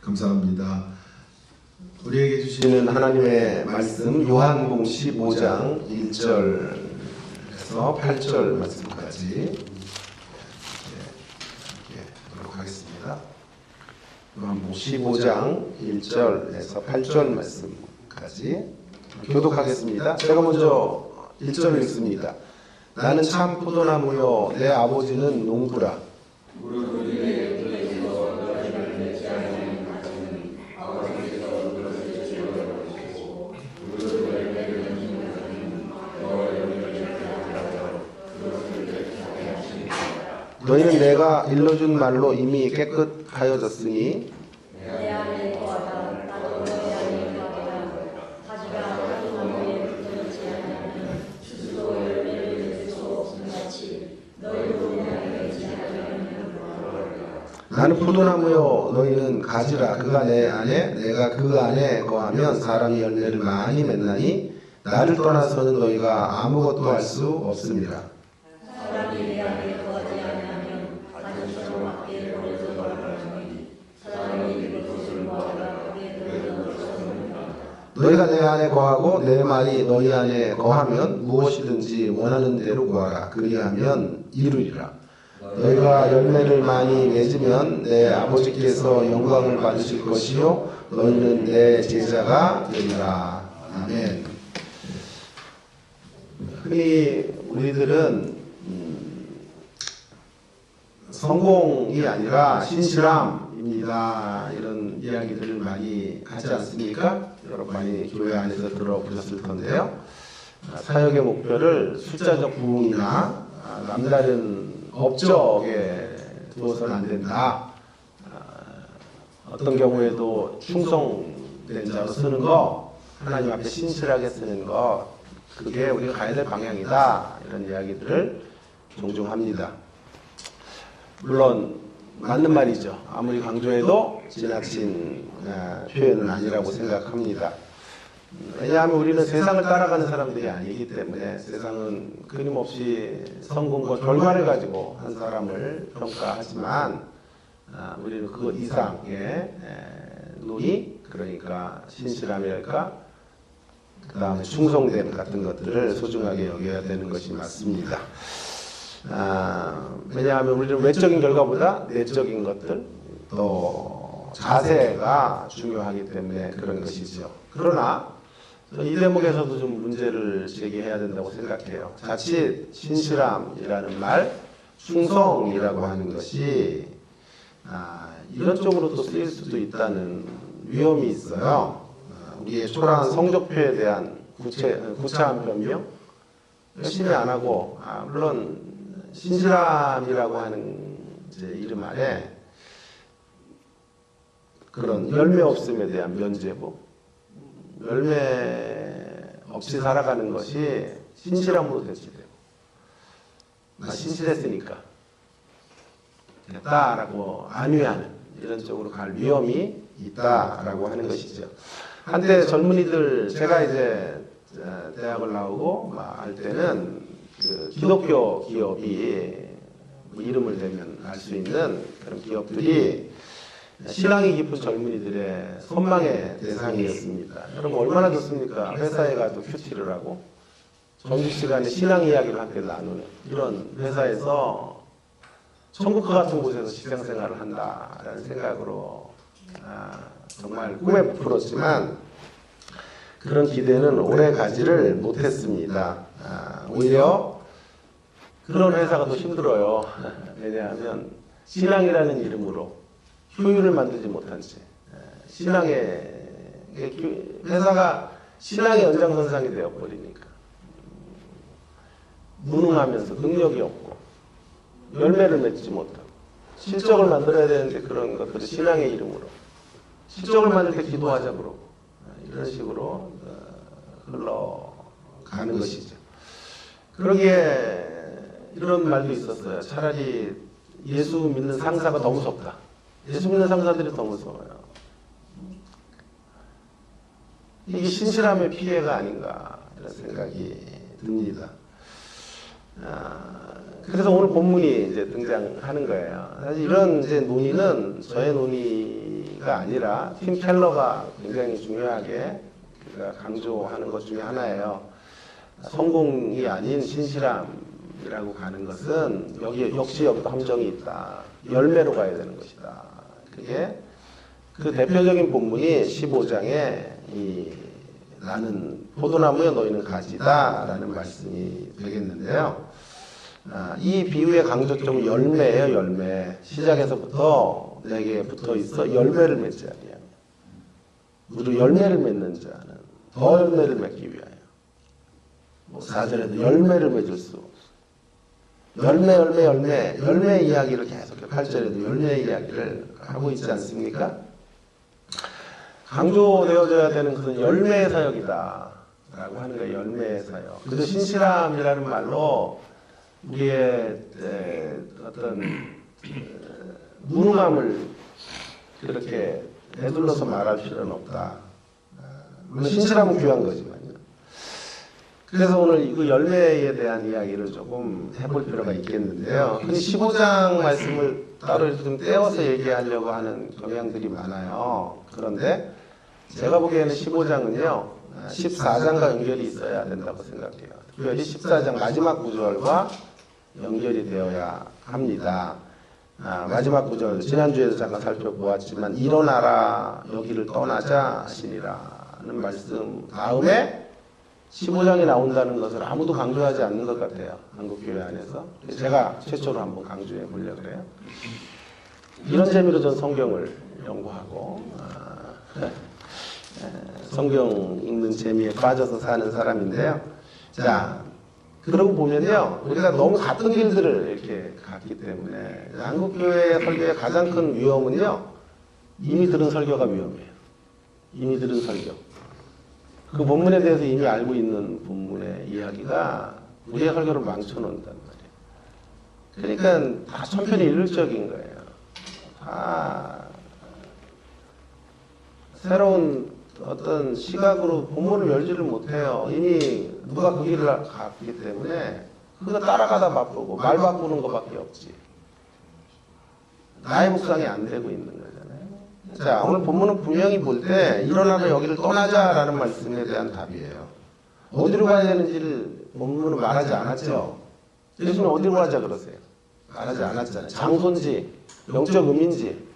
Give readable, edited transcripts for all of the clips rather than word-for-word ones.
감사합니다. 우리에게 주시는 하나님의 말씀 요한복음 15장 1절에서 8절 말씀까지 보도록 하겠습니다. 요한복음 15장 1절에서 8절 말씀까지 교독하겠습니다. 제가 먼저 1절을 읽습니다. 나는 참 포도나무요 내 아버지는 농부라. 너희는 내가 일러준 말로 이미 깨끗하여졌으니 나는 포도나무요 너희는 가지라. 그가 내 안에 내가 그 안에 거하면 사람이 열매를 많이 맺나니 나를 떠나서는 너희가 아무것도 할 수 없습니다. 너희가 내 안에 거하고 내 말이 너희 안에 거하면 무엇이든지 원하는 대로 구하라. 그리하면 이루리라. 너희가 열매를 많이 맺으면 내 아버지께서 영광을 받으실 것이요 너희는 내 제자가 되리라. 아멘. 흔히 우리들은 성공이 아니라 신실함입니다. 이런 이야기들을 많이 하지 않습니까? 여러분 많이 교회 안에서 들어보셨을 텐데요. 사역의 목표를 숫자적 부흥이나 남다른 업적에 두어서는 안 된다. 어떤 경우에도 충성된 자로 쓰는 거, 하나님 앞에 신실하게 쓰는 거, 그게 우리가 가야 될 방향이다. 이런 이야기들을 종종 합니다. 물론 맞는 말이죠. 아무리 강조해도 지나친 표현은 아니라고 생각합니다. 왜냐하면 우리는 세상을 따라가는 사람들이 아니기 때문에 세상은 끊임없이 성공과 결과를 가지고 한 사람을 평가하지만 우리는 그 이상의 논의, 그러니까 신실함이랄까 그 다음에 충성됨 같은 것들을 소중하게 여겨야 되는 것이 맞습니다. 왜냐하면 우리는 외적인 결과보다 내적인 것들 또 자세가 중요하기 때문에 그런 것이죠. 그러나 이 대목에서도 좀 문제를 제기해야 된다고 생각해요. 자칫 신실함이라는 말, 충성이라고 하는 것이 이런 쪽으로 또 쓰일 수도 있다는 위험이 있어요. 우리의 초라한 성적표에 대한 구차한 변명, 열심히 안 하고 물론 신실함이라고 하는 이름 아래 그런 열매 없음에 대한 면죄부, 열매 없이 살아가는 것이 신실함으로 대치되고 나 신실했으니까 됐다라고 안위하는 이런 쪽으로 갈 위험이 있다라고 하는 것이죠. 한때 젊은이들 제가 이제 대학을 나오고 할 때는 그 기독교 기업이 이름을 대면 알 수 있는 그런 기업들이 신앙이 깊은 젊은이들의 선망의 대상이었습니다. 여러분 얼마나 좋습니까? 회사에 가도 큐티를 하고 점심시간에 신앙 이야기를 함께 나누는 이런 회사에서 천국과 같은 곳에서 직장생활을 한다라는 생각으로 정말 꿈에 부풀었지만 그런 기대는 오래 가지를 못했습니다. 오히려 그런 회사가 더 힘들어요. 왜냐하면 신앙이라는 이름으로 효율을 만들지 못한 채 회사가 신앙의 연장선상이 되어버리니까 무능하면서 능력이 없고 열매를 맺지 못하고 실적을 만들어야 되는데 그런 것들을 신앙의 이름으로 실적을 만들 때 기도하자 그러고 이런 식으로 흘러가는 것이죠. 그러기에 이런 말도 있었어요. 차라리 예수 믿는 상사가 더 무섭다. 예수 믿는 상사들이 더 무서워요. 이게 신실함의 피해가 아닌가 이런 생각이 듭니다. 그래서 오늘 본문이 이제 등장하는 거예요. 사실 이런 이제 논의는 저의 논의가 아니라 팀 켈러가 굉장히 중요하게 강조하는 것 중에 하나예요. 성공이 아닌 신실함이라고 가는 것은 역시 여기도 함정이 있다. 열매로 가야 되는 것이다. 그게 그 대표적인 본문이 15장에 나는 포도나무여 너희는 가지다 라는 말씀이 되겠는데요. 이 비유의 강조점은 열매예요. 열매. 시작에서부터 내게 붙어 있어 열매를 맺지 아니하며 무릇 열매를 맺는 자는 더 열매를 맺기 위하여. 4절에도 열매를 맺을 수 없어. 열매 이야기를 계속 8절에도 열매 이야기를 하고 있지 않습니까? 강조되어져야 되는 것은 열매의 사역이다 라고 하는 거예요. 열매의 사역. 그래서 신실함이라는 말로 우리의 어떤 무능함을 그렇게 내둘러서 말할 필요는 없다. 물론 신실함은 귀한 거지만요. 그래서 오늘 그 열매에 대한 이야기를 조금 해볼 필요가 있겠는데요. 15장 말씀을 따로 이렇게 좀 떼어서 얘기하려고 하는 경향들이 많아요. 그런데 제가 보기에는 15장은요 14장과 연결이 있어야 된다고 생각해요. 특별히 14장 마지막 구절과 연결이 되어야 합니다. 마지막 구절 지난주에도 잠깐 살펴보았지만 일어나라 여기를 떠나자 하시니라는 말씀 다음에 15장이 나온다는 것을 아무도 강조하지 않는 것 같아요. 한국교회 안에서. 제가 최초로 한번 강조해 보려고 그래요. 이런 재미로 전 성경을 연구하고 성경 읽는 재미에 빠져서 사는 사람인데요. 자, 그러고 보면요. 우리가 너무 같은 길들을 이렇게 갔기 때문에 한국교회 설교의 가장 큰 위험은요. 이미 들은 설교가 위험해요. 이미 들은 설교. 그 본문에 대해서 이미 알고 있는 본문의 이야기가 우리의 설교를 망쳐놓는단 말이에요. 그러니까 다 천편일률적인 거예요. 다 새로운 어떤 시각으로 본문을 열지를 못해요. 이미 누가 그 길을 갔기 때문에 그거 따라가다 바쁘고 말 바꾸는 것밖에 없지. 나의 묵상이 안 되고 있는 거잖아요. 자, 오늘 본문은 분명히 볼 때 일어나서 여기를 떠나자라는 말씀에 대한 답이에요. 어디로 가야 되는지를 본문은 말하지 않았죠. 예수는 어디로 가자 그러세요? 말하지 않았잖아요. 장소인지 영적 의미인지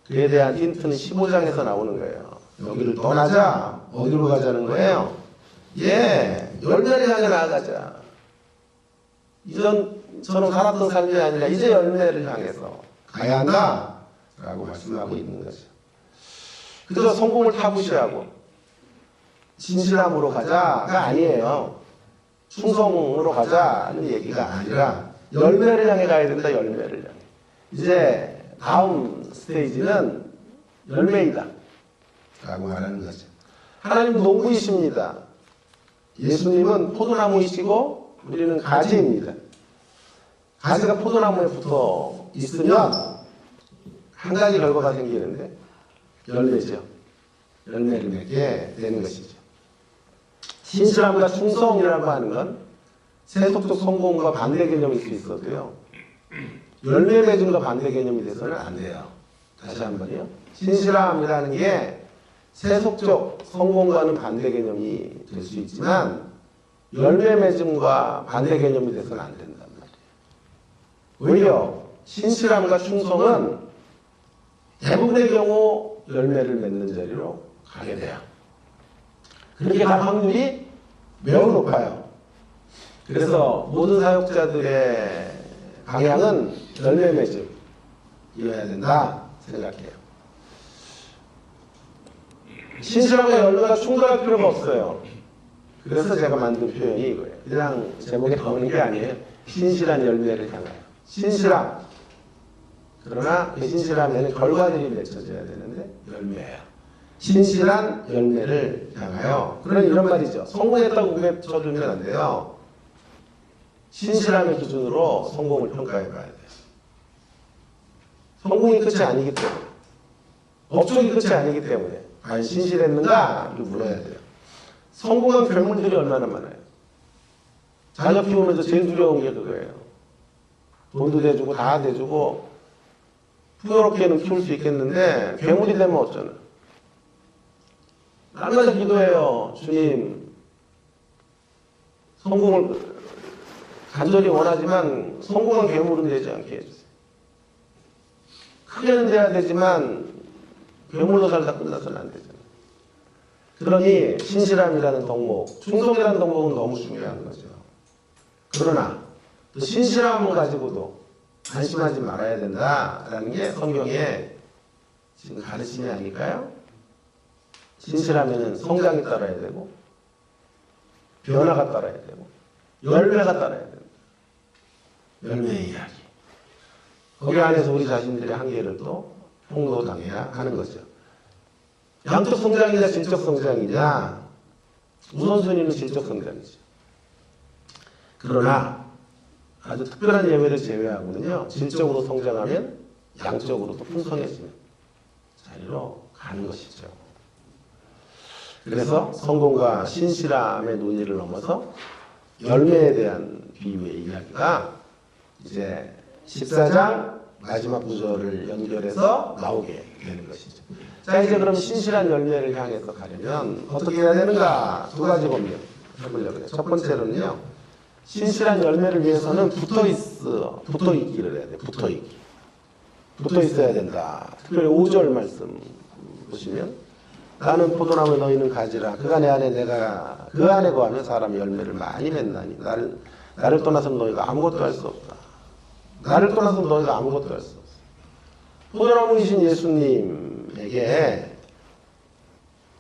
그에 대한 힌트는 15장에서 나오는 거예요. 여기를 떠나자. 어디로 가자는 거예요? 열매를 향해 나아가자. 이전처럼 살았던 삶이 아니라 이제 열매를 향해서 가야 한다 라고 말씀하고 있는 거죠. 그저 성공을 타부시하고 진실함으로 가자가 아니에요. 충성으로 가자는 얘기가 아니라 열매를 향해 가야 된다. 열매를 향해. 이제 다음 스테이지는 열매이다 라고 말하는 거죠. 하나님은 농부이십니다. 예수님은 포도나무이시고 우리는 가지입니다. 가지가 포도나무에 붙어 있으면 한 가지 결과가 생기는데 열매죠. 열매를 맺게 되는 것이죠. 신실함과 충성이라고 하는 건 세속적 성공과 반대 개념일 수 있어도요. 열매 맺음과 반대 개념이 돼서는 안 돼요. 다시 한번요. 신실함이라는 게 세속적 성공과는 반대 개념이 될 수 있지만 열매 맺음과 반대 개념이 돼서는 안 된단 말이에요. 오히려 신실함과 충성은 대부분의 경우 열매를 맺는 자리로 가게 돼요. 그렇게 갈 확률이 매우 높아요. 그래서 모든 사역자들의 방향은 열매 맺음이어야 된다 생각해요. 신실함과 열매가 충돌할 필요가 없어요. 그래서 제가 만든 표현이 이거예요. 그냥 제목에 나오는 게 아니에요. 신실한 열매를 향하여. 신실함. 그러나 그 신실함에는 결과들이 맺혀져야 되는데 열매예요. 신실한 열매를 향하여. 그런 이런 말이죠. 성공했다고 우에 쳐주면 안 돼요. 신실함의 기준으로 성공을 평가해 봐야 돼요. 성공이 끝이 아니기 때문에. 업적이 끝이 아니기 때문에. 과연 신실했는가? 이거 물어야 돼요. 성공한 괴물들이 얼마나 많아요. 자녀 키우면서 제일 두려운 게 그거예요. 돈도 대주고 다 대주고 풍요롭게는 키울 수 있겠는데 괴물이 되면 어쩌나. 날마다 기도해요. 주님, 성공을 간절히 원하지만 성공한 괴물은 되지 않게 해주세요. 크게는 돼야 되지만 괴물로 살다 끝나서는 안 되잖아요. 그러니 신실함이라는 덕목, 충성이라는 덕목은 너무 중요한 거죠. 그러나 또 신실함을 가지고도 안심하지 말아야 된다라는 게 성경의 지금 가르침이 아닐까요? 신실하면은 성장이 따라야 되고 변화가 따라야 되고 열매가 따라야 된다. 열매의 이야기. 거기 안에서 우리 자신들의 한계를 또 폭로당해야 하는 거죠. 양적 성장이냐 질적 성장이냐, 우선순위는 질적 성장이죠. 그러나 아주 특별한 예외를 제외하고는요, 질적으로 성장하면 양적으로도 풍성해지는 자리로 가는 것이죠. 그래서 성공과 신실함의 논의를 넘어서 열매에 대한 비유의 이야기가 이제 14장 마지막 구절을 연결해서 나오게 되는 것이죠. 자, 이제 그럼 신실한 열매를 향해서 가려면 어떻게 해야 되는가? 두 가지 법령 해보려고 해요. 첫 번째로는요, 신실한 열매를 위해서는 붙어있기를 해야 돼요. 붙어있어야 된다. 특별히 5절 말씀 보시면, 나는 포도나무 너희는 가지라. 그가 내 안에 내가 그 안에 거하면 사람이 열매를 많이 맺나니 나를 떠나서는 너희가 아무것도 할 수 없다. 나를 떠나서는 너희가 아무것도 할 수 없어. 포도나무이신 예수님에게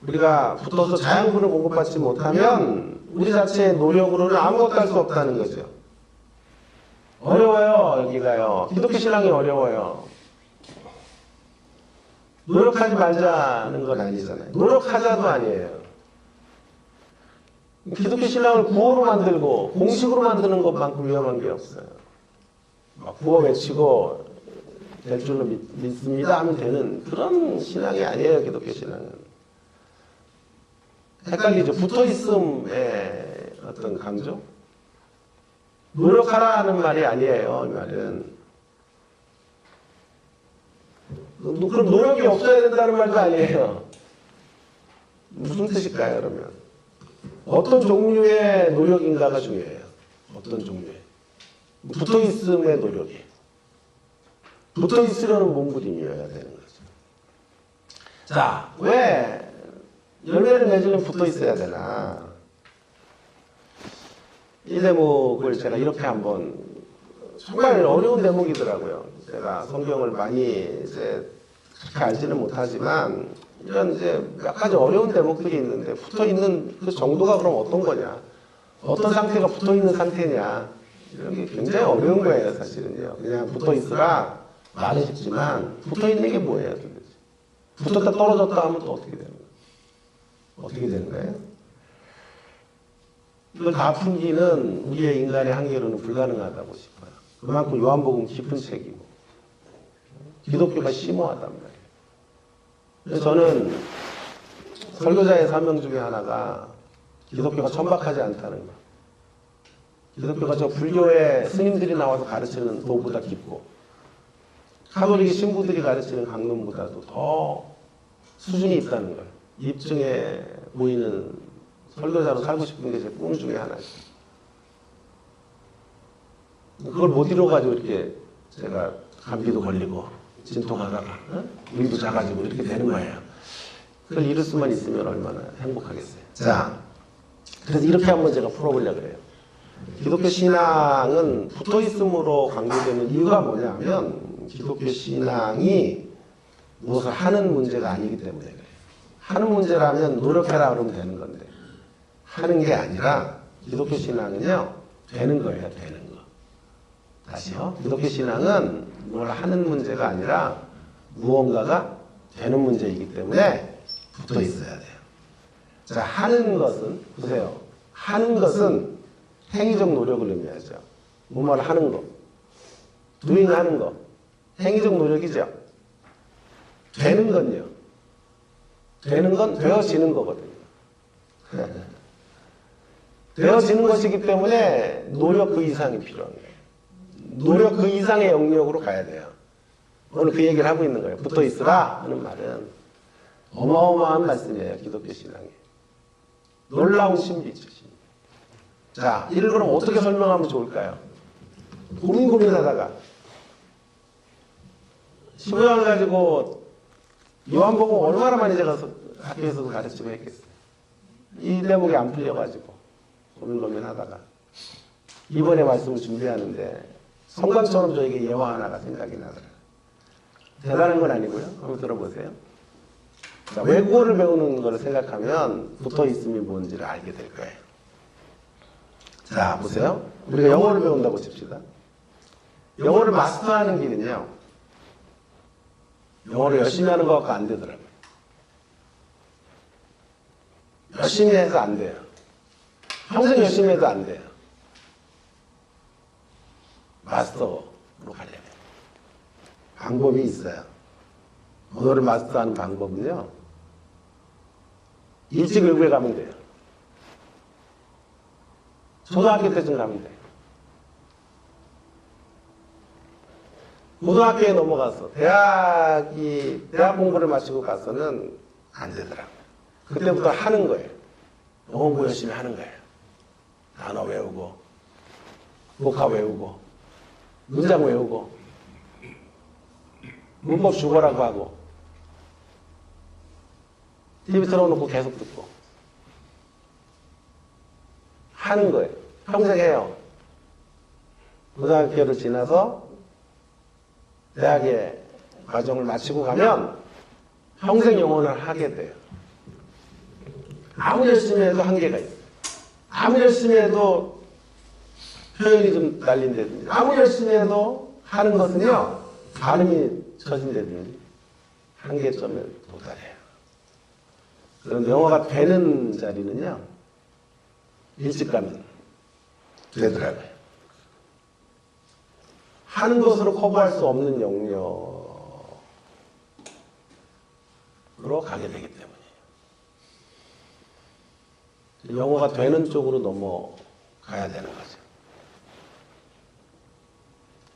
우리가 붙어서 자양분을 공급받지 못하면 우리 자체의 노력으로는 아무것도 할 수 없다는 거죠. 어려워요. 여기가요. 기독교 신앙이 어려워요. 노력하지 말자는 건 아니잖아요. 노력하자도 아니에요. 기독교 신앙을 구호로 만들고 공식으로 만드는 것만큼 위험한 게 없어요. 막 구호 외치고 될 줄로 믿습니다 하면 되는 그런 신앙이 아니에요. 기독교 신앙은. 헷갈리죠. 붙어있음의 어떤 강조? 노력하라는 말이 아니에요. 이 말은. 그럼 노력이 없어야 된다는 말도 아니에요. 무슨 뜻일까요, 그러면? 어떤 종류의 노력인가가 중요해요. 어떤 종류의. 붙어있음의 노력이. 붙어있으려는 몸부림이어야 되는 거죠. 자, 왜 열매를 맺으려면 붙어있어야 되나? 이 대목을 제가 이렇게 한번, 정말 어려운 대목이더라고요. 제가 성경을 많이 이제 그렇게 알지는 못하지만 이런 이제 몇 가지 어려운 대목들이 있는데 붙어 있는 그 정도가 그럼 어떤 거냐, 어떤 상태가 붙어 있는 상태냐, 이런 게 굉장히 어려운 거예요, 사실은요. 그냥 붙어 있으라 말은 쉽지만 붙어 있는 게 뭐예요, 도대체? 붙었다 떨어졌다 하면 또 어떻게 되는 거예요? 어떻게 되는 거예요? 이걸 다 풀기는 우리의 인간의 한계로는 불가능하다고 싶어요. 그만큼 요한복음 깊은 책이고 기독교가 심오하단 말이에요. 그래서 저는 설교자의 사명 중에 하나가 기독교가 천박하지 않다는 거. 기독교가 저 불교의 스님들이 나와서 가르치는 도보다 깊고 카톨릭 신부들이 가르치는 강론보다도 더 수준이 있다는 걸 입증해 보이는 설교자로 살고 싶은 게 제 꿈 중에 하나죠. 그걸 못 이뤄가지고 이렇게 제가 감기도 걸리고 진통하다가 눈도 작아지고 이렇게 되는 거예요. 그걸 이룰 수만 있으면 얼마나 행복하겠어요. 자, 그래서 이렇게 한번 제가 풀어보려고 그래요. 기독교 신앙은 붙어있음으로 강조되는 이유가 뭐냐면 기독교 신앙이 무엇을 하는 문제가 아니기 때문에 그래요. 하는 문제라면 노력해라 그러면 되는 건데 하는 게 아니라 기독교 신앙은요, 되는 거예요. 되는 거. 다시요. 기독교 신앙은 뭘 하는 문제가 아니라 무언가가 되는 문제이기 때문에 붙어 있어야 돼요. 자, 하는 것은, 보세요. 하는 것은 행위적 노력을 의미하죠. 뭐를 하는 거. doing 하는 거. 행위적 노력이죠. 되는 건요. 되는 건 되어지는 거거든요. 되어지는 것이기 때문에 노력 그 이상이 필요한 거예요. 노력 그 이상의 영역으로 가야 돼요. 오늘 그 얘기를 하고 있는 거예요. 붙어 있으라 하는 말은 어마어마한 말씀이에요. 기독교 신앙에. 놀라운 신비죠. 자, 이를 그럼 어떻게 설명하면 좋을까요? 고민하다가 15장을 가지고 요한복음 얼마나 많이 제가 학교에서도 가르치고 했겠어요. 이 대목이 안 풀려가지고 고민하다가 이번에 말씀을 준비하는데 성광처럼 저에게 예화 하나가 생각이 나더라고요. 대단한 건 아니고요. 한번 들어보세요. 자, 외국어를 배우는 것을 생각하면 붙어있음이 뭔지를 알게 될 거예요. 자, 보세요. 우리가 영어를 배운다고 칩시다. 영어를 마스터하는 길은요, 영어를 열심히 하는 것 같고 안 되더라고요. 열심히 해서 안 돼요. 평생 열심히 해도 안 돼요. 마스터로 가려면 방법이 있어요. 언어를 마스터하는 방법은요, 일찍 외국에 가면 돼요. 초등학교 때쯤 가면 돼요. 고등학교에 넘어가서 대학 공부를 마치고 가서는 안 되더라고요. 그때부터 하는 거예요. 영어 공부 열심히 하는 거예요. 단어 외우고, 복합 외우고, 문장 외우고, 문법 주거라고 하고, TV 틀어놓고 계속 듣고 하는 거예요. 평생 해요. 고등학교를 지나서 대학의 과정을 마치고 가면 평생 영어를 하게 돼요. 아무리 열심히 해도 한계가 있어요. 아무리 열심히 해도 표현이 좀 날린다든지, 아무리 열심히 해도 하는 것은요, 발음이 처진다든지 한계점에 도달해요. 그런데 영어가 되는 자리는요, 일찍 가면 되더라고요. 하는 것으로 커버할 수 없는 영역으로 가게 되기 때문이에요. 영어가 되는 쪽으로 넘어가야 되는 거죠.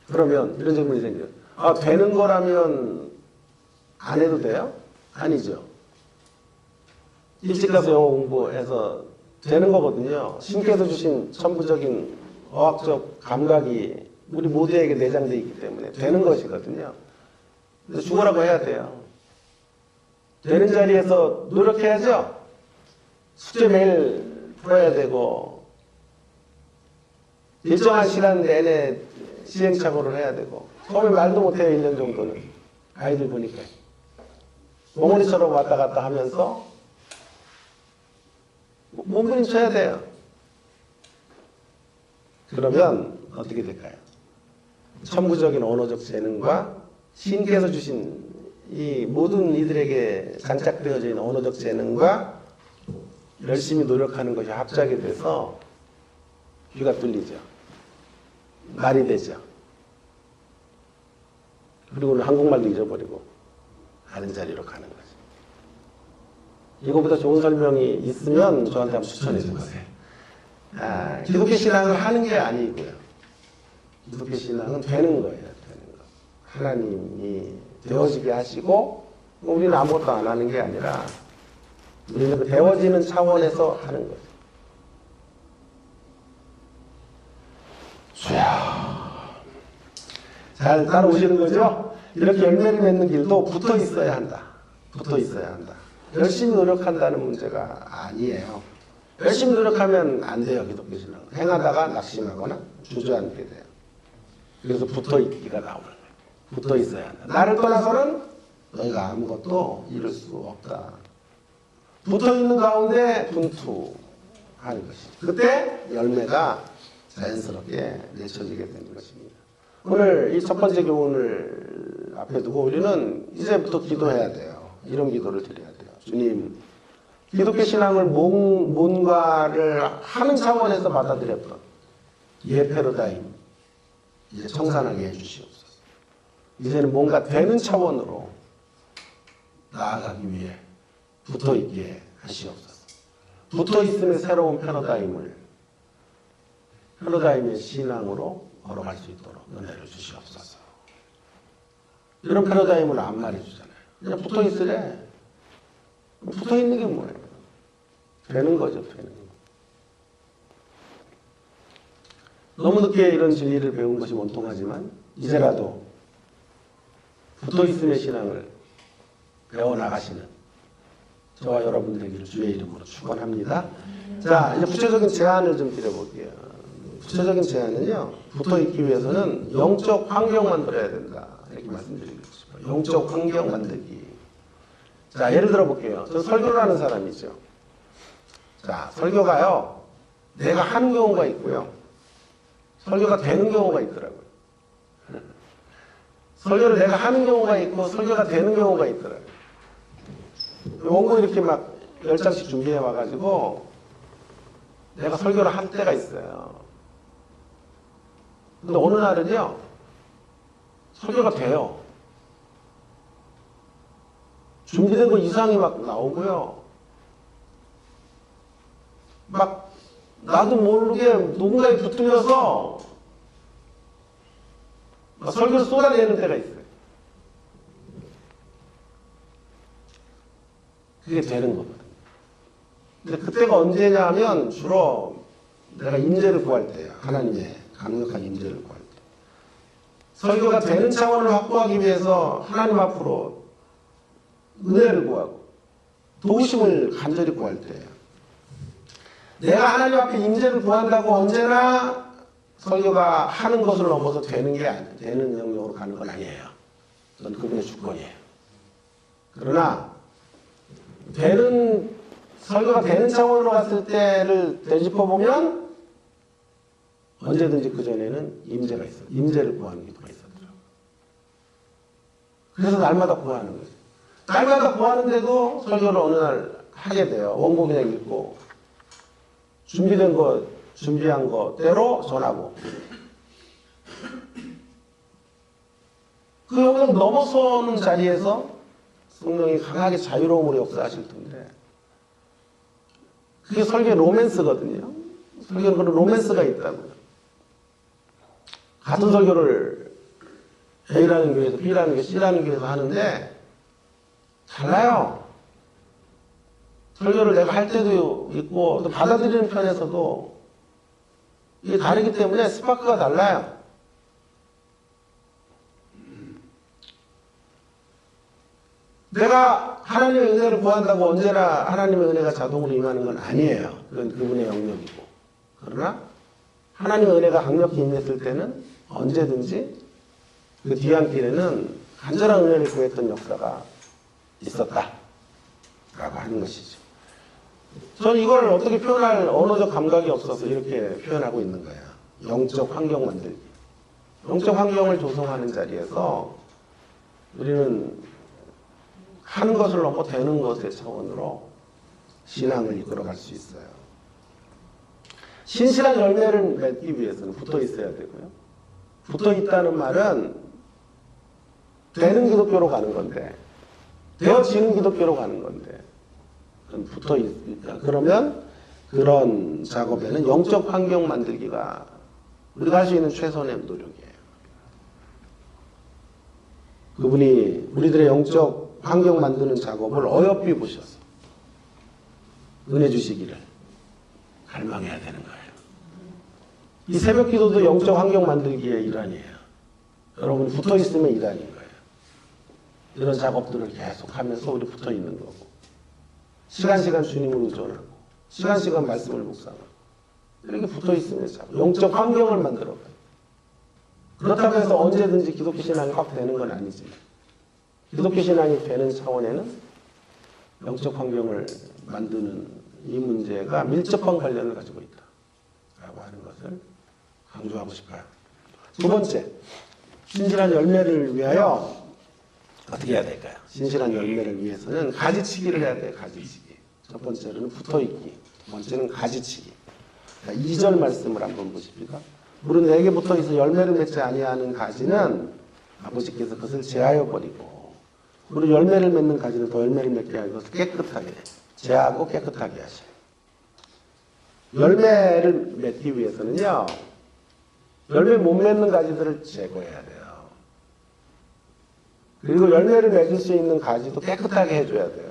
그러면 이런 질문이 생겨요. 아, 되는 거라면 안 해도 돼요? 아니죠. 일찍 가서 영어 공부해서 되는 거거든요. 신께서 주신 천부적인 어학적 감각이 우리 모두에게 내장되어 있기 때문에 되는 것이거든요. 근데 죽으라고 해야 돼요. 되는 자리에서 노력해야죠. 숙제 매일 풀어야 되고, 일정한 시간 내내 시행착오를 해야 되고, 처음에 말도 못해요. 1년 정도는. 아이들 보니까. 멍어리처럼 왔다 갔다 하면서 몸부림쳐야 돼요. 그러면 어떻게 될까요? 천부적인 언어적 재능과 신께서 주신 이 모든 이들에게 장착되어져 있는 언어적 재능과 열심히 노력하는 것이 합작이 돼서 귀가 뚫리죠. 말이 되죠. 그리고는 한국말도 잊어버리고 하는 자리로 가는 거죠. 이거보다 좋은 설명이 있으면 저한테 한번 추천해 주세요. 기독교 신앙을 하는 게 아니고요. 기독교 신앙은 되는 거예요. 되는 거. 하나님이 되어지게 하시고, 우리는 아무것도 안 하는 게 아니라 우리는 그 되어지는 차원에서 하는 거죠. 잘 따라오시는 거죠? 이렇게 열매를 맺는 길도 붙어 있어야 한다. 붙어 있어야 한다. 열심히 노력한다는 문제가 아니에요. 열심히 노력하면 안 돼요. 기독교 신앙은. 행하다가 낙심하거나 주저앉게 돼요. 그래서 붙어 있기가 나오는 거예요. 붙어 있어야 한다. 나를 떠나서는 너희가 아무것도 이룰 수 없다. 붙어 있는 가운데 분투하는 것이죠. 그때 열매가 자연스럽게 맺혀지게 되는 것입니다. 오늘 이 첫 번째 교훈을 앞에 두고 우리는 이제부터 기도해야 돼요. 이런 기도를 드려야 돼요. 주님, 기독교 신앙을 뭔가를 하는 차원에서 받아들였던 예 패러다임 이제 청산하게 해주시옵소서. 이제는 뭔가 되는 차원으로 나아가기 위해 붙어있게 하시옵소서. 붙어있음의 새로운 패러다임의 신앙으로 걸어갈 수 있도록 은혜를 주시옵소서. 이런 패러다임을 안 말해주잖아요. 그냥 붙어 있으래. 붙어 있는 게 뭐예요? 되는 거죠, 되는 거. 너무 늦게 이런 진리를 배운 것이 원통하지만 이제라도 붙어 있음의 신앙을 배워 나가시는 저와 여러분 되기를 주의 이름으로 축원합니다. 자, 이제 구체적인 제안을 좀 드려볼게요. 구체적인 제안은요, 붙어 있기 위해서는 영적 환경 만들어야 된다. 이렇게 말씀드리고 싶어요. 영적 환경 만들기. 자, 예를 들어 볼게요. 저 설교를 하는 사람이죠. 자, 설교가요, 내가 하는 경우가 있고요. 설교가 되는 경우가 있더라고요. 설교를 내가 하는 경우가 있고, 설교가 되는 경우가 있더라고요. 원고 이렇게 막 10장씩 준비해 와가지고, 내가 설교를 할 때가 있어요. 근데 어느 날은요, 설교가 돼요. 준비된 거 이상이 막 나오고요. 막 나도 모르게 누군가에 붙들려서 막 설교를 쏟아내는 때가 있어요. 그게 되는 거거든요. 근데 그때가 언제냐 하면 주로 내가 임재를 구할 때예요. 하나님의 강력한 임재를 구할 때. 설교가 되는 차원을 확보하기 위해서 하나님 앞으로 은혜를 구하고 도우심을 간절히 구할 때예요. 내가 하나님 앞에 임재를 구한다고 언제나 설교가 하는 것을 넘어서 되는 게 되는 영역으로 가는 건 아니에요. 그건 그분의 주권이에요. 그러나 설교가 되는 차원으로 갔을 때를 되짚어 보면 언제든지 그 전에는 임재가 있어요. 임재를 구하는 기도가 있었더라고요. 그래서 날마다 구하는 거죠. 날마다 구하는데도 설교를 어느 날 하게 돼요. 원고 그냥 읽고 준비된 거, 준비한 거대로 전하고. 그 영역 넘어서는 자리에서 성령이 강하게 자유로움으로 역사하실 텐데, 그게 설교의 로맨스거든요. 설교는 그런 로맨스가 있다고요. 같은 설교를 A라는 교회에서 B라는 교회, C라는 교회에서 하는데 달라요. 설교를 내가 할 때도 있고 또 받아들이는 편에서도 이게 다르기 때문에 스파크가 달라요. 내가 하나님의 은혜를 구한다고 언제나 하나님의 은혜가 자동으로 임하는 건 아니에요. 그건 그분의 영역이고. 그러나 하나님의 은혜가 강력히 임했을 때는 언제든지 그 뒤안길에는 간절한 은혜를 구했던 역사가 있었다 라고 하는 것이죠. 저는 이걸 어떻게 표현할 언어적 감각이 없어서 이렇게 표현하고 있는 거예요. 영적 환경 만들기. 영적 환경을 조성하는 자리에서 우리는 하는 것을 넘어 되는 것의 차원으로 신앙을 이끌어갈 수 있어요. 신실한 열매를 맺기 위해서는 붙어 있어야 되고요. 붙어 있다는 말은 되는 기독교로 가는 건데, 되어지는 기독교로 가는 건데, 붙어 있으니까. 그러면 그런 작업에는 영적 환경 만들기가 우리가 할 수 있는 최선의 노력이에요. 그분이 우리들의 영적 환경 만드는 작업을 어여삐 보셔서 은혜 주시기를 갈망해야 되는 거예요. 이 새벽 기도도 영적 환경 만들기의 일환이에요. 여러분 붙어 있으면 일환인 거예요. 이런 작업들을 계속 하면서 우리 붙어 있는 거고, 시간 주님을 의존하고, 시간 말씀을 묵상하고, 이렇게 붙어 있으면 영적 환경을 만들어가요. 그렇다고 해서 언제든지 기독교 신앙이 확 되는 건 아니지만, 기독교 신앙이 되는 차원에는 영적 환경을 만드는 이 문제가 밀접한 관련을 가지고 있다라고 하는 것을 강조하고 싶어요. 두 번째, 신실한 열매를 위하여 어떻게 해야 될까요? 신실한 열매를 위해서는 가지치기를 해야 돼요. 가지치기. 첫 번째로는 붙어있기, 두 번째는 가지치기. 2절 말씀을 한번 보십니까? 물은 내게 붙어있어 열매를 맺지 아니하는 가지는 아버지께서 그것을 제하여 버리고, 물은 열매를 맺는 가지는 더 열매를 맺게 하여 그것을 깨끗하게 제하고 깨끗하게 하시고. 열매를 맺기 위해서는요, 열매 못 맺는 가지들을 제거해야 돼요. 그리고 열매를 맺을 수 있는 가지도 깨끗하게 해줘야 돼요.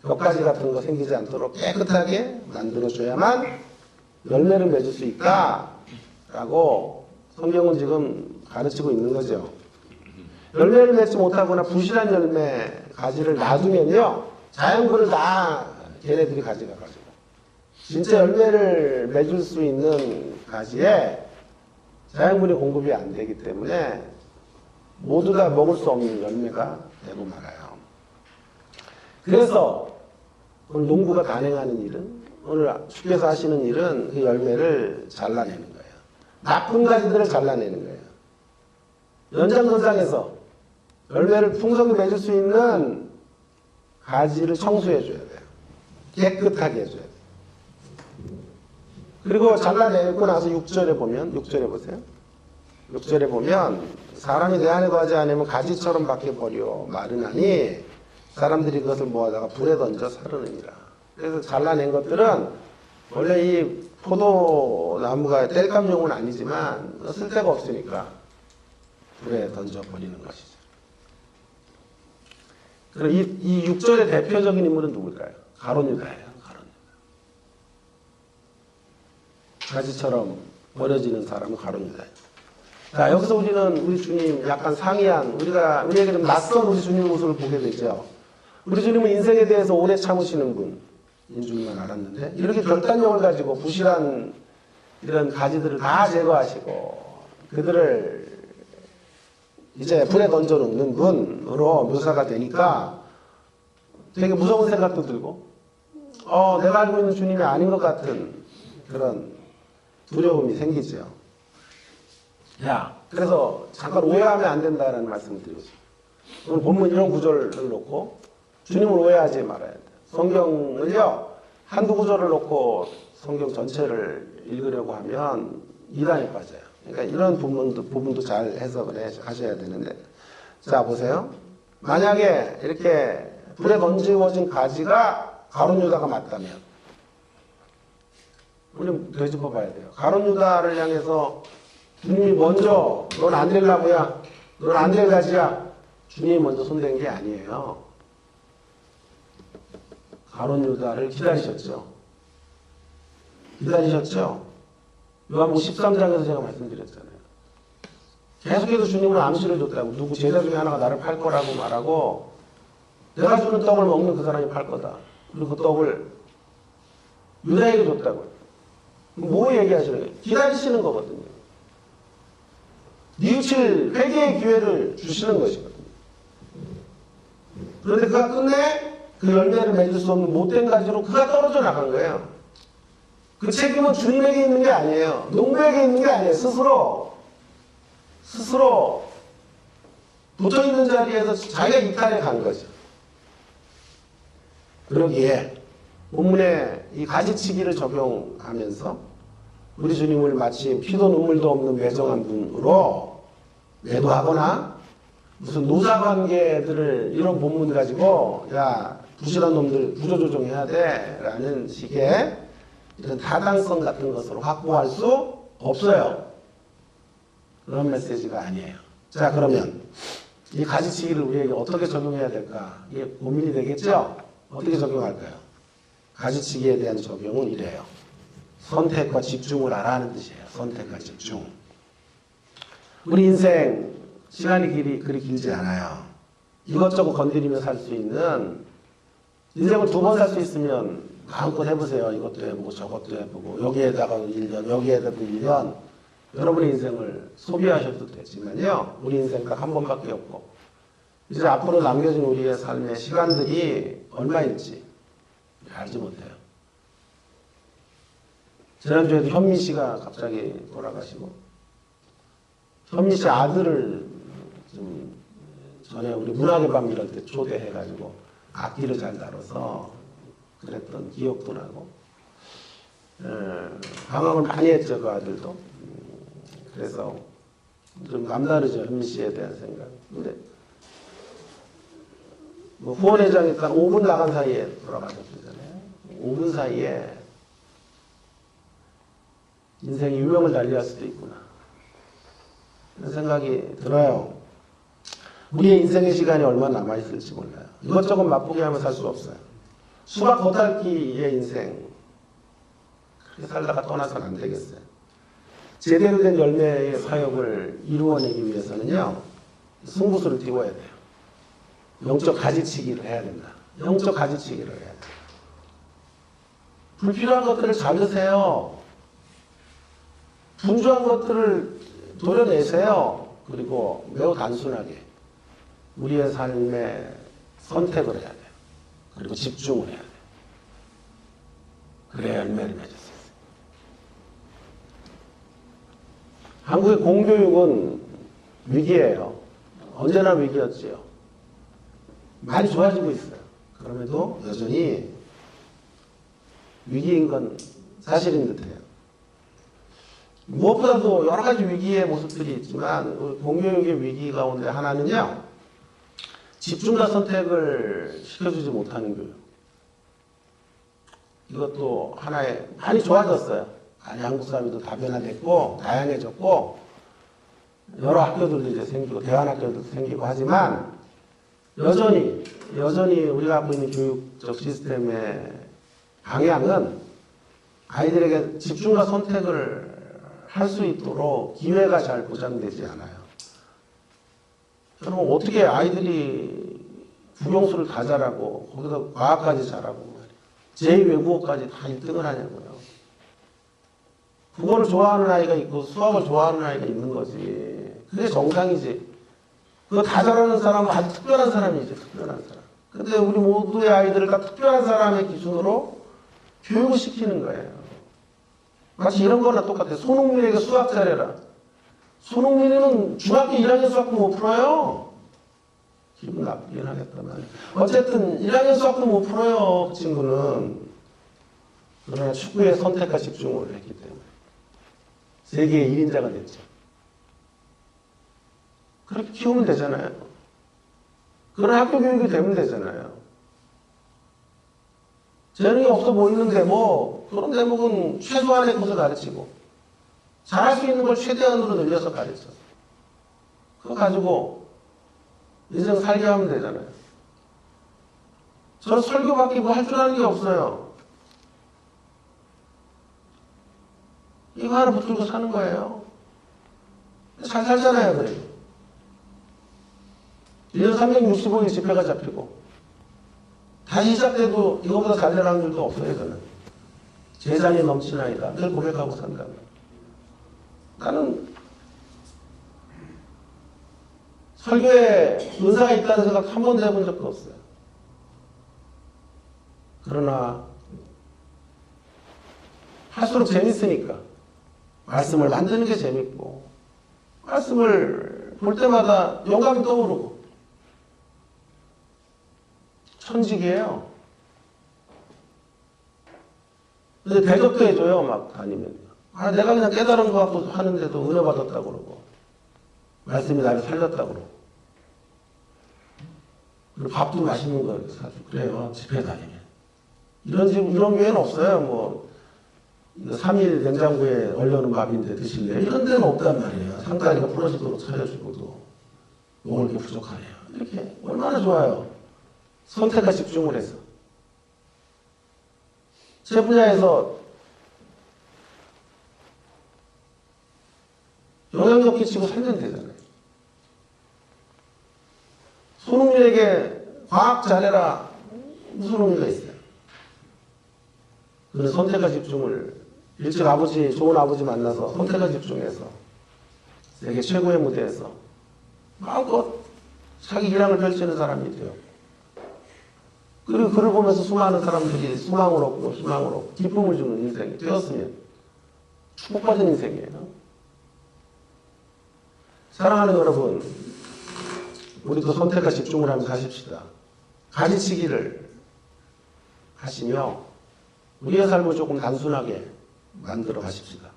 벽가지 같은 거 생기지 않도록 깨끗하게 만들어줘야만 열매를 맺을 수 있다라고 성경은 지금 가르치고 있는 거죠. 열매를 맺지 못하거나 부실한 열매 가지를 놔두면요, 자연분을 다 걔네들이 가져가가지고 진짜 열매를 맺을 수 있는 가지에 자연분이 공급이 안 되기 때문에 모두 다 먹을 수 없는 열매가 되고 말아요. 그래서 오늘 농부가 단행하는 일은, 오늘 주께서 하시는 일은 그 열매를 잘라내는 거예요. 나쁜 가지들을 잘라내는 거예요. 연장선상에서 열매를 풍성히 맺을 수 있는 가지를 청소해 줘야 돼요. 깨끗하게 해줘야 돼요. 그리고 잘라내고 나서 6절에 보면, 6절에 보세요. 6절에 보면 사람이 내 안에 거하지 않으면 가지처럼 밖에 버려 마르나니 사람들이 그것을 모아다가 불에 던져 사르느니라. 그래서 잘라낸 것들은 원래 이 포도나무가 땔감용은 아니지만 쓸데가 없으니까 불에 던져 버리는 것이죠. 그럼 이 6절의 대표적인 인물은 누굴까요? 가룟 유다예요. 가룟 유다. 가지처럼 버려지는 사람은 가룟 유다예요. 자, 여기서 우리는 우리 주님 약간 상이한, 우리에게 좀 낯선 우리 주님 모습을 보게 되죠. 우리 주님은 인생에 대해서 오래 참으시는 분인 줄만 알았는데, 이렇게 결단력을 가지고 부실한 이런 가지들을 다 제거하시고 그들을 이제 불에 던져놓는 분으로 묘사가 되니까 되게 무서운 생각도 들고, 내가 알고 있는 주님이 아닌 것 같은 그런 두려움이 생기죠. 그래서 잠깐 오해하면 안 된다라는 말씀을 드리고 싶어요. 오늘 본문 이런 구절을 놓고 주님을 오해하지 말아야 돼요. 성경을요, 한두 구절을 놓고 성경 전체를 읽으려고 하면 이단에 빠져요. 그러니까 이런 부분도 잘 해석을 하셔야 되는데, 자 보세요. 만약에 이렇게 불에 던지워진 가지가 가룟 유다가 맞다면 우리 되짚어 봐야 돼요. 가룟 유다를 향해서 주님이 먼저 넌 안 될 나무야, 넌 안 될 가지야, 주님이 먼저 손댄 게 아니에요. 가룟 유다를 기다리셨죠. 요한복음 13장에서 제가 말씀드렸잖아요. 계속해서 주님은 암시를 줬다고. 누구 제자 중에 하나가 나를 팔 거라고 말하고, 내가 주는 떡을 먹는 그 사람이 팔 거다. 그리고 그 떡을 유다에게 줬다고요. 뭐 얘기하시는 거예요? 기다리시는 거거든요. 뉘우칠 회개의 기회를 주시는 것이거든요. 그런데 그가 끝내 그 열매를 맺을 수 없는 못된 가지로 그가 떨어져 나간 거예요. 그 책임은 주님에게 있는 게 아니에요. 농부에게 있는 게 아니에요. 스스로 붙어있는 자리에서 자기가 이탈해 간 거죠. 그러기에 본문에 이 가지치기를 적용하면서 우리 주님을 마치 피도 눈물도 없는 매정한 분으로 매도하거나 무슨 노사관계들을 이런 본문 가지고 부실한 놈들 구조조정해야 돼 라는 식의 이런 타당성 같은 것으로 확보할 수 없어요. 그런 메시지가 아니에요. 자, 그러면 이 가지치기를 우리에게 어떻게 적용해야 될까? 이게 고민이 되겠죠? 어떻게 적용할까요? 가지치기에 대한 적용은 이래요. 선택과 집중을 하라는 뜻이에요. 선택과 집중. 우리 인생 시간이 그리 길지 않아요. 이것저것 건드리며 살 수 있는, 인생을 2번 살 수 있으면 마음껏 해보세요. 이것도 해보고 저것도 해보고 여기에다가 1년 여기에다가 1년 여러분의 인생을 소비하셔도 되지만요, 우리 인생 딱 한 번밖에 없고 이제 앞으로 남겨진 우리의 삶의 시간들이 얼마일지 알지 못해요. 지난주에도 현미 씨가 갑자기 돌아가시고, 현미 씨 아들을 좀 전에 우리 문학의 밤 이럴 때 초대해가지고 악기를 잘 다뤄서 그랬던 기억도 나고, 방황을 많이 했죠, 그 아들도. 그래서 좀 남다르죠, 현미 씨에 대한 생각. 근데 뭐 후원회장이 딱 5분 나간 사이에 돌아가셨잖아요. 5분 사이에 인생이 유명을 달리할 수도 있구나, 그런 생각이 들어요. 우리의 인생의 시간이 얼마나 남아있을지 몰라요. 이것저것 맛보게 하면 살 수 없어요. 수박 겉핥기의 인생 그렇게 살다가 떠나서는 안 되겠어요. 제대로 된 열매의 사역을 이루어내기 위해서는요, 승부수를 띄워야 돼요. 영적 가지치기를 해야 된다. 영적 가지치기를 해야 돼요. 불필요한 것들을 자르세요. 분주한 것들을 도려내세요. 그리고 매우 단순하게 우리의 삶에 선택을 해야 돼요. 그리고 집중을 해야 돼요. 그래야 열매를 맺을 수 있어요. 한국의 공교육은 위기예요. 언제나 위기였지요. 많이 좋아지고 있어요. 그럼에도 여전히 위기인 건 사실인 듯해요. 무엇보다도 여러 가지 위기의 모습들이 있지만 공교육의 위기 가운데 하나는요, 집중과 선택을 시켜주지 못하는 교육. 이것도 하나의 많이 좋아졌어요. 많이 한국 사회도 다변화됐고 다양해졌고 여러 학교들도 이제 생기고 대안학교들도 생기고 하지만 여전히 우리가 갖고 있는 교육적 시스템의 방향은 아이들에게 집중과 선택을 할 수 있도록 기회가 잘 보장되지 않아요. 여러분 어떻게 아이들이 국영수를 다 잘하고 거기서 과학까지 잘하고 제2외국어까지 다 1등을 하냐고요. 국어를 좋아하는 아이가 있고 수학을 좋아하는 아이가 있는 거지. 그게 정상이지. 그거 다 잘하는 사람은 아주 특별한 사람이지. 특별한 사람. 근데 우리 모두의 아이들을 다 특별한 사람의 기준으로 교육을 시키는 거예요. 마치 이런 거나 똑같아요. 손흥민에게 수학 잘해라. 손흥민은 중학교 1학년 수학도 못 풀어요. 기분 나쁘긴 하겠다만. 어쨌든 1학년 수학도 못 풀어요. 그 친구는. 그러나 축구에 선택과 집중을 했기 때문에 세계의 1인자가 됐죠. 그렇게 키우면 되잖아요. 그런 학교 교육이 되면 되잖아요. 재능이 없어 보이는데 뭐 그런 대목은 최소한의 것을 가르치고 잘할 수 있는 걸 최대한으로 늘려서 가르쳐. 그거 가지고 인생 살게 하면 되잖아요. 저는 설교밖에 뭐 할 줄 아는 게 없어요. 이거 하나 붙들고 사는 거예요. 잘 살잖아요, 그래도. 1년 365일 집회가 잡히고 다시 시작돼도 이거보다 잘 될 확률도 없어요. 저는 재산이 넘치는 아이다 늘 고백하고 산다면 나는 설교에 은사가 있다는 생각 한 번도 해본 적도 없어요. 그러나 할수록 재밌으니까 말씀을 만드는 게 재밌고 말씀을 볼 때마다 영감이 떠오르고 천직이에요. 근데 대접도 해줘요. 막 다니면. 내가 그냥 깨달은 거 갖고 하는데도 은혜 받았다고 그러고 말씀이 나를 살렸다고 그러고 그리고 밥도 맛있는 거 사주고 그래요. 집회 다니면. 이런 교회는 없어요. 뭐 3일 냉장고에 얼려놓은 밥인데 드실래요? 이런 데는 없단 말이에요. 상다리가 부러지도록 차려주고도 먹을 게 부족하네요. 이렇게 얼마나 좋아요. 선택과 집중을 해서 제 분야에서 영향력 끼치고 살면 되잖아요. 손흥민에게 과학 잘해라 무슨 의미가 있어요? 그는 선택과 집중을 일찍 좋은 아버지 만나서 선택과 집중해서 세계 최고의 무대에서 마음껏 자기 기량을 펼치는 사람이 돼요. 그리고 그를 보면서 수많은 사람들이 소망을 얻고 희망을 얻고 기쁨을 주는 인생이 되었으면 축복받은 인생이에요. 사랑하는 여러분, 우리도 선택과 집중을 하면서 하십시다. 가지치기를 하시며 우리의 삶을 조금 단순하게 만들어 가십시다.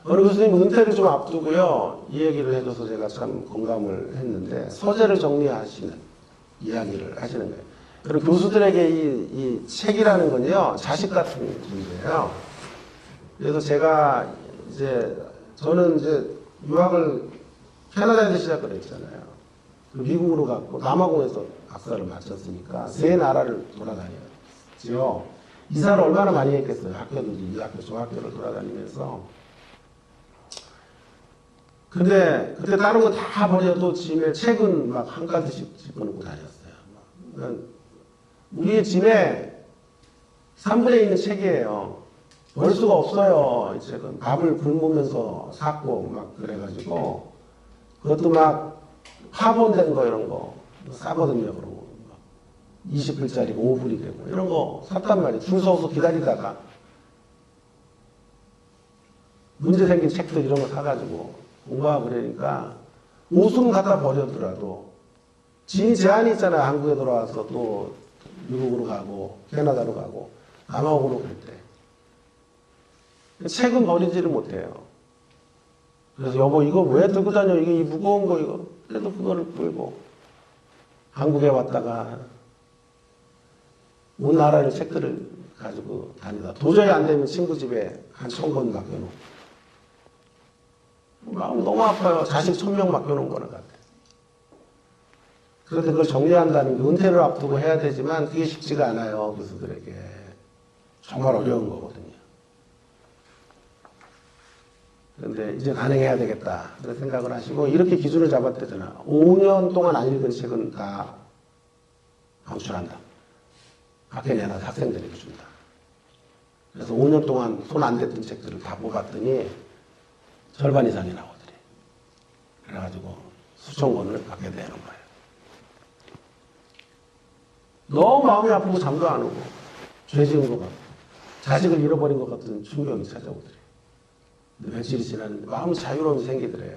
어느 교수님 은퇴를 좀 앞두고요. 이 얘기를 해줘서 제가 참 공감을 했는데 서재를 정리하시는 이야기를 하시는 거예요. 그리고 교수들에게 이 책이라는 건요, 자식 같은 존재예요. 그래서 제가 저는 유학을 캐나다에서 시작을 했잖아요. 미국으로 갔고 남아공에서 박사를 마쳤으니까 세 나라를 돌아다녔죠. 이사를 얼마나 많이 했겠어요. 학교들, 이 학교, 저 학교를 돌아다니면서. 근데 그때 다른 거 다 버려도 짐에 책은 막 한 가지씩 집어넣고 다녔어요. 그러니까 우리의 짐에 3분의 1은 책이에요. 볼 수가 없어요. 이 책은 밥을 굶으면서 샀고 막 그래가지고 그것도 막 파본된 거 이런 거 싸거든요. 그러고 20불짜리가 5불이 되고 이런 거 샀단 말이에요. 줄 서서 기다리다가 문제 생긴 책들 이런 거 사가지고 공부하고 그러니까 옷은 갖다 버려더라도 짐이 제한이 있잖아요. 한국에 돌아와서 또 미국으로 가고 캐나다로 가고 남아공으로 갈 때 책은 버리지를 못해요. 그래서 여보 이거 왜 들고 다녀? 이게 이 무거운 거 이거. 그래도 그거를 끌고 한국에 왔다가 온 나라를 책들을 가지고 다니다. 도저히 안 되면 친구 집에 한 1000권 맡겨놓고. 마음 너무 아파요. 자식 1000명 맡겨놓은 거는 같아. 그런데 그걸 정리한다는 게 은퇴를 앞두고 해야 되지만 그게 쉽지가 않아요. 교수들에게. 정말 어려운 거거든요. 그런데 이제 단행해야 되겠다. 그런 생각을 하시고 이렇게 기준을 잡았대잖아. 5년 동안 안 읽은 책은 다 방출한다. 밖에 내놔서 학생들에게 준다. 그래서 5년 동안 손 안 댔던 책들을 다 뽑았더니 절반 이상이 나오더래. 그래가지고 수천 권을 받게 되는 거예요. 너무 마음이 아프고 잠도 안 오고 죄 지은 것 같고 자식을 잃어버린 것 같은 충격이 찾아오더래. 며칠이 지났는데 마음 자유로움이 생기더래요.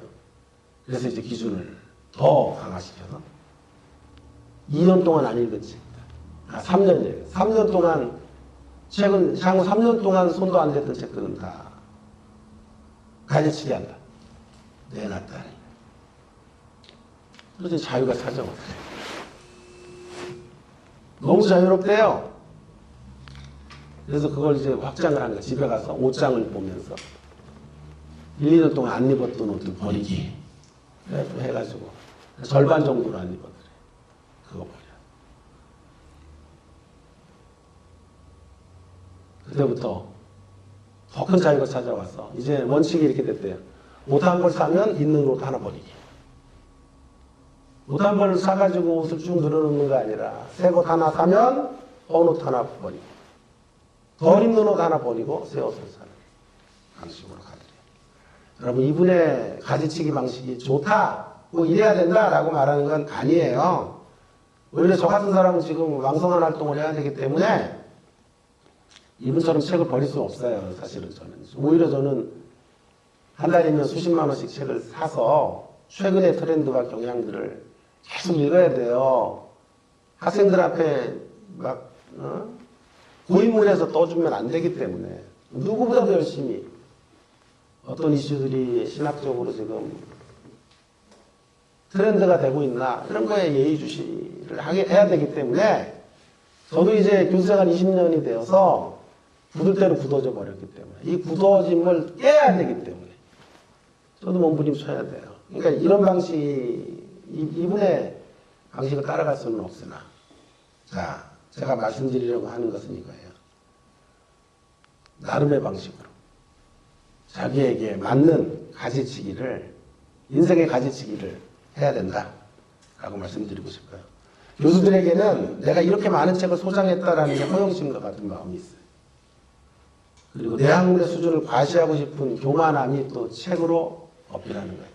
그래서 이제 기준을 더 강화시켜서 2년 동안 안 읽은 책, 3년이에요. 3년 동안 책은 향후 3년 동안 손도 안 댔던 책들은 다 가지치기 한다. 내놨다. 그래서 자유가 찾아오더래요. 너무 자유롭대요. 그래서 그걸 이제 확장을 한 거예요. 집에 가서 옷장을 보면서 1, 2년 동안 안 입었던 옷들 버리기 해가지고 절반 정도로 안 입었더래. 그거 버려. 그때부터 더 큰 자유가 찾아와서 이제 원칙이 이렇게 됐대요. 옷 한 벌 사면 있는 옷 하나 버리기. 옷 한 벌 사가지고 옷을 쭉 늘어놓는 거 아니라 새 옷 하나 사면 헌 옷 하나 버리고 덜 입는 옷 하나 버리고 새 옷을 사는 방식으로 가더래요. 여러분 이분의 가지치기 방식이 좋다, 뭐 이래야 된다라고 말하는 건 아니에요. 오히려 저 같은 사람은 지금 왕성한 활동을 해야 되기 때문에 이분처럼 책을 버릴 수 없어요. 사실은 저는. 오히려 저는 한 달이면 수십만 원씩 책을 사서 최근의 트렌드와 경향들을 계속 읽어야 돼요. 학생들 앞에 막 고인물에서 떠주면 안 되기 때문에 누구보다도 열심히 어떤 이슈들이 신학적으로 지금 트렌드가 되고 있나 이런 거에 예의주시를 해야 되기 때문에 저도 이제 교수생활 20년이 되어서 굳을 대로 굳어져 버렸기 때문에 이 굳어짐을 깨야 되기 때문에 저도 몸부림쳐야 돼요. 그러니까 이런 방식, 이분의 방식을 따라갈 수는 없으나 자, 제가 말씀드리려고 하는 것은 이거예요. 나름의 방식으로 자기에게 맞는 가지치기를, 인생의 가지치기를 해야 된다라고 말씀드리고 싶어요. 교수들에게는 내가 이렇게 많은 책을 소장했다라는 게 허영심과 같은 마음이 있어요. 그리고 내 학문의 수준을 과시하고 싶은 교만함이 또 책으로 어필하는 거예요.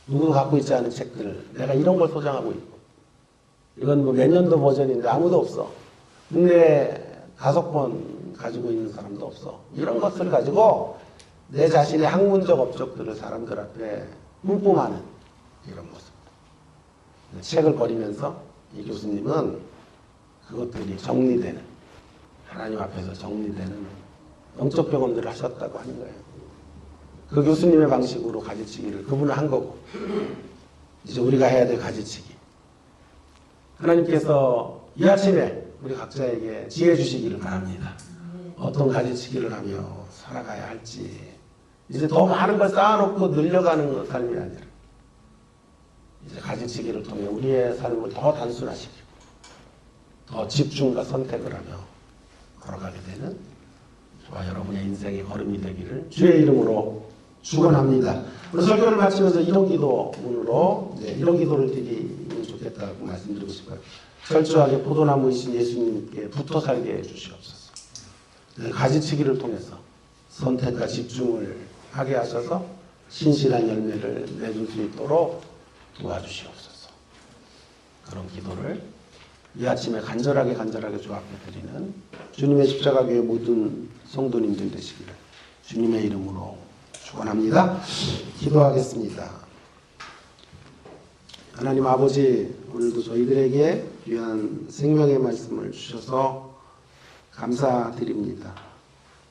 누구도 갖고 있지 않은 책들을 내가 이런 걸 소장하고 있고, 이건 뭐 몇 년도 버전인데 아무도 없어. 국내에 5권 가지고 있는 사람도 없어. 이런 것을 가지고 내 자신의 학문적 업적들을 사람들 앞에 뿜뿜하는 이런 모습. 책을 버리면서 이 교수님은 그것들이 정리되는, 하나님 앞에서 정리되는 영적 경험들을 하셨다고 하는 거예요. 그 교수님의 방식으로 가지치기를 그분은 한 거고, 이제 우리가 해야 될 가지치기. 하나님께서 이 아침에 우리 각자에게 지혜 주시기를 바랍니다. 어떤 가지치기를 하며 살아가야 할지. 이제 더 많은 걸 쌓아놓고 늘려가는 삶이 아니라 이제 가지치기를 통해 우리의 삶을 더 단순화시키고 더 집중과 선택을 하며 걸어가게 되는 저와 여러분의 인생의 걸음이 되기를 주의 이름으로 축원합니다. 오늘 설교를 마치면서 이런 기도문으로 이런 기도를 드리면 좋겠다고 말씀드리고 싶어요. 철저하게 포도나무이신 예수님께 붙어 살게 해주시옵소서. 가지치기를 통해서 선택과 집중을 하게 하셔서 신실한 열매를 맺을 수 있도록 도와주시옵소서. 그런 기도를 이 아침에 간절하게 주 앞에 드리는 주님의 십자가교회 모든 성도님들 되시기를 주님의 이름으로 축원합니다. 기도하겠습니다. 하나님 아버지, 오늘도 저희들에게 귀한 생명의 말씀을 주셔서 감사드립니다.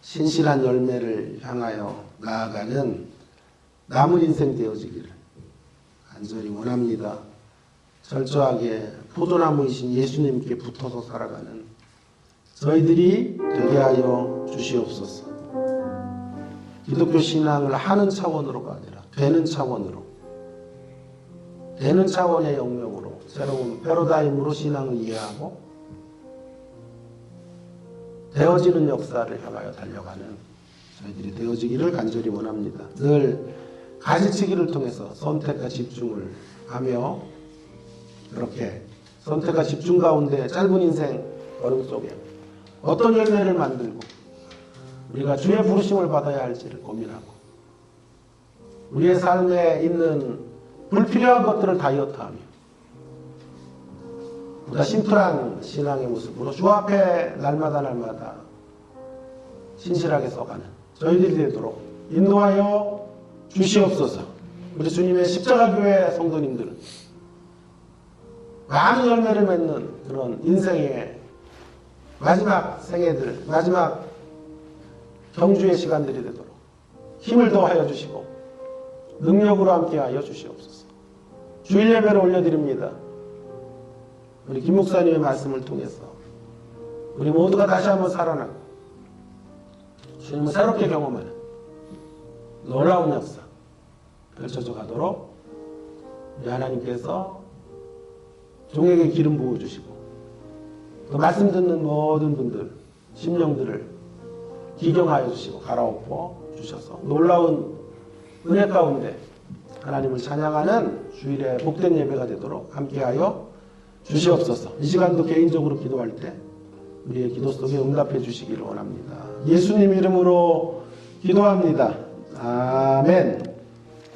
신실한 열매를 향하여 나아가는 남은 인생 되어지기를 간절히 원합니다. 철저하게 포도나무이신 예수님께 붙어서 살아가는 저희들이 되게 하여 주시옵소서. 기독교 신앙을 하는 차원으로가 아니라 되는 차원으로, 되는 차원의 영역으로 새로운 패러다임으로 신앙을 이해하고 되어지는 역사를 향하여 달려가는 저희들이 되어지기를 간절히 원합니다. 늘 가지치기를 통해서 선택과 집중을 하며 그렇게 선택과 집중 가운데 짧은 인생 걸음 속에 어떤 열매를 만들고 우리가 주의 부르심을 받아야 할지를 고민하고 우리의 삶에 있는 불필요한 것들을 다이어트하며 보다 심플한 신앙의 모습으로 주 앞에 날마다 신실하게 서가는 저희들이 되도록 인도하여 주시옵소서. 우리 주님의 십자가교회 성도님들은 많은 열매를 맺는 그런 인생의 마지막 생애들, 마지막 경주의 시간들이 되도록 힘을 더하여 주시고 능력으로 함께하여 주시옵소서. 주일 예배를 올려드립니다. 우리 김 목사님의 말씀을 통해서 우리 모두가 다시 한번 살아나고 주님을 새롭게 경험하는 놀라운 역사 펼쳐져 가도록 우리 하나님께서 종에게 기름 부어주시고 또 말씀 듣는 모든 분들 심령들을 기경하여 주시고 갈아엎어 주셔서 놀라운 은혜 가운데 하나님을 찬양하는 주일의 복된 예배가 되도록 함께하여 주시옵소서. 이 시간도 개인적으로 기도할 때 우리의 기도 속에 응답해 주시기를 원합니다. 예수님 이름으로 기도합니다. 아멘.